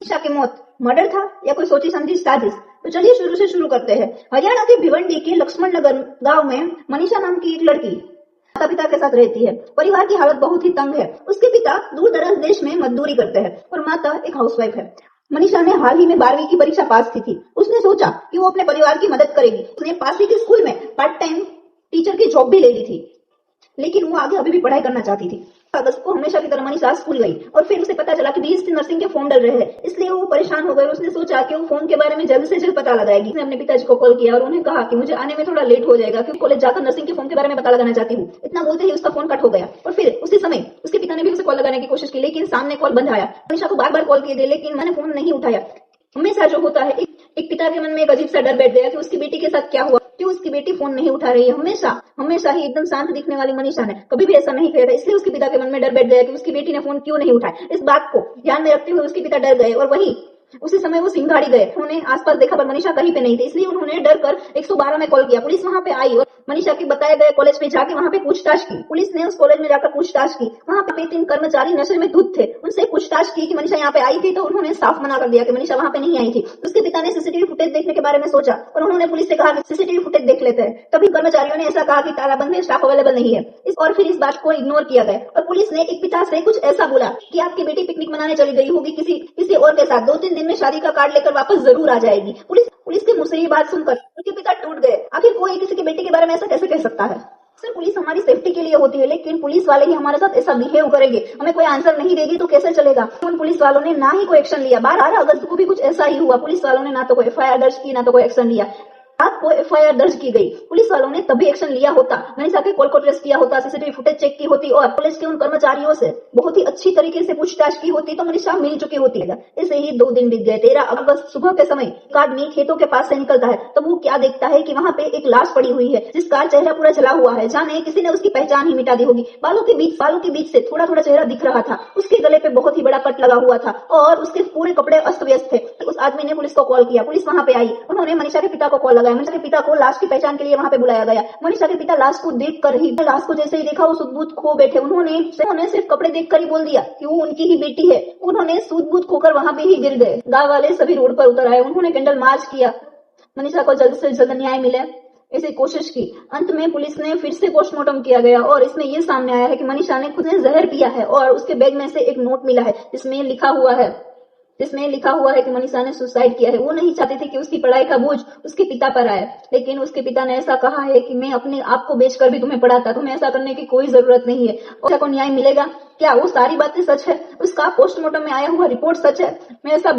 मनीषा की मौत मर्डर था या कोई सोची समझी साजिश? तो चलिए शुरू से शुरू करते हैं। हरियाणा के भिवंडी के लक्ष्मण नगर गांव में मनीषा नाम की एक लड़की माता पिता के साथ रहती है। परिवार की हालत बहुत ही तंग है। उसके पिता दूर दराज देश में मजदूरी करते हैं और माता एक हाउसवाइफ है। मनीषा ने हाल ही में 12वीं की परीक्षा पास की थी। उसने सोचा कि वो अपने परिवार की मदद करेगी। उसने पास ही के स्कूल में पार्ट टाइम टीचर की जॉब भी ले ली थी, लेकिन वो आगे अभी भी पढ़ाई करना चाहती थी। अगस्त को हमेशा की तरह मनीषा स्कूल गई और फिर उसे पता चला कि बीएससी नर्सिंग के फॉर्म डल रहे हैं, इसलिए वो परेशान हो गई। उसने सोचा कि वो फॉर्म के बारे में जल्द से जल्द पता लगाएगी। उसने अपने पिताजी को कॉल किया और उन्हें कहा कि मुझे आने में थोड़ा लेट हो जाएगा क्योंकि कॉलेज जाकर नर्सिंग के फॉर्म के बारे में पता लगाना चाहती हूँ। इतना बोलते ही उसका फोन कट हो गया और फिर उसी समय उसके पिता ने भी उसे कॉल लगाने की कोशिश की, लेकिन सामने कॉल बंद आया। मनीषा को बार बार कॉल किए थे, लेकिन मैंने फोन नहीं उठाया। हमेशा जो होता है, एक पिता के मन में एक अजीब सा डर बैठ गया कि उसकी बेटी के साथ क्या हुआ, क्यों उसकी बेटी फोन नहीं उठा रही है। हमेशा ही एकदम शांत दिखने वाली मनीषा ने कभी भी ऐसा नहीं किया था, इसलिए उसके पिता के मन में डर बैठ गया कि उसकी बेटी ने फोन क्यों नहीं उठाया। इस बात को ध्यान में रखते हुए उसके पिता डर गए और वही उसी समय वो सिंघाड़ी गए। उन्होंने आसपास देखा पर मनीषा कहीं पे नहीं थी, इसलिए उन्होंने डर कर 112 में कॉल किया। पुलिस वहां पे आई और मनीषा के बताए गए कॉलेज पे जाके वहां पे पूछताछ की। पुलिस ने उस कॉलेज में जाकर पूछताछ की। वहां पे 3 कर्मचारी नशे में धुत थे। उनसे पूछताछ की कि मनीषा यहाँ पे आई थी, तो उन्होंने साफ मना कर दिया कि मनीषा वहां पे नहीं आई थी। उसके पिता ने सीसीटीवी फुटेज देखने के बारे में सोचा और उन्होंने पुलिस से कहा कि सीसीटीवी फुटेज देख लेते हैं। तभी कर्मचारियों ने ऐसा कहा कि तालाबंद है, स्टाफ अवेलेबल नहीं है। और फिर इस बात को इग्नोर किया गया और पुलिस ने एक पिता से कुछ ऐसा बोला कि आपकी बेटी पिकनिक मनाने चली गई होगी किसी और के साथ, 2-3 दिन में शादी का कार्ड लेकर वापस जरूर आ जाएगी। पुलिस के मुंह से ये बात सुनकर उनके पिता टूट गए। आखिर कोई किसी की बेटी के बारे में ऐसा कैसे कह सकता है? सर, पुलिस हमारी सेफ्टी के लिए होती है, लेकिन पुलिस वाले ही हमारे साथ ऐसा बिहेव करेंगे, हमें कोई आंसर नहीं देगी तो कैसे चलेगा? उन पुलिस वालों ने ना ही कोई एक्शन लिया। 12 अगस्त को भी कुछ ऐसा ही हुआ। पुलिस वालों ने ना तो कोई एफआईआर दर्ज की, ना तो कोई एक्शन लिया। रात को एफआईआर दर्ज की गई। पुलिस वालों ने तभी एक्शन लिया होता, मनीषा के कॉल को ट्रेस किया होता, सीसीटीवी फुटेज चेक की होती और कॉलेज के उन कर्मचारियों से बहुत ही अच्छी तरीके से पूछताछ की होती, तो मनीषा मिल चुकी होती है। ऐसे ही 2 दिन बीत गए। 13 अगस्त सुबह के समय एक आदमी खेतों के पास से निकलता है, तब वो क्या देखता है कि वहां पे एक लाश पड़ी हुई है जिसका चेहरा पूरा जला हुआ है। जाने किसी ने उसकी पहचान ही मिटा दी होगी। बालों के बीच से थोड़ा थोड़ा चेहरा दिख रहा था। उसके गले पे बहुत ही बड़ा कट लगा हुआ था और उसके पूरे कपड़े अस्त व्यस्त थे। उस आदमी ने पुलिस को कॉल किया। पुलिस वहां पे आई। उन्होंने मनीषा के पिता को कॉल लगाया। मनीषा के पिता को लाश की पहचान के लिए वहां पे बुलाया गया। मनीषा के पिता लाश को देखकर ही, लाश को जैसे ही देखा वो सुध-बुध खो बैठे। उन्होंने सिर्फ कपड़े देखकर ही बोल दिया कि वो उनकी ही बेटी है। उन्होंने सुध-बुध खोकर वहां पे ही गिर गए। गांव वाले सभी रोड पर उतर आए। उन्होंने कैंडल मार्च किया, मनीषा को जल्द से जल्द न्याय मिले ऐसी कोशिश की। अंत में पुलिस ने फिर से पोस्टमार्टम किया गया और इसमें ये सामने आया है कि मनीषा ने खुद ने जहर पिया है और उसके बैग में से एक नोट मिला है जिसमें लिखा हुआ है कि मनीषा ने सुसाइड किया है। वो नहीं चाहती थी कि उसकी पढ़ाई का बोझ उसके पिता पर आए, लेकिन उसके पिता ने ऐसा कहा है कि मैं अपने आप को बेचकर भी तुम्हें पढ़ाता, तुम्हें ऐसा करने की कोई जरूरत नहीं है। और को न्याय मिलेगा क्या? वो सारी बातें सच है? उसका पोस्टमार्टम में आया हुआ रिपोर्ट सच है? मैं ऐसा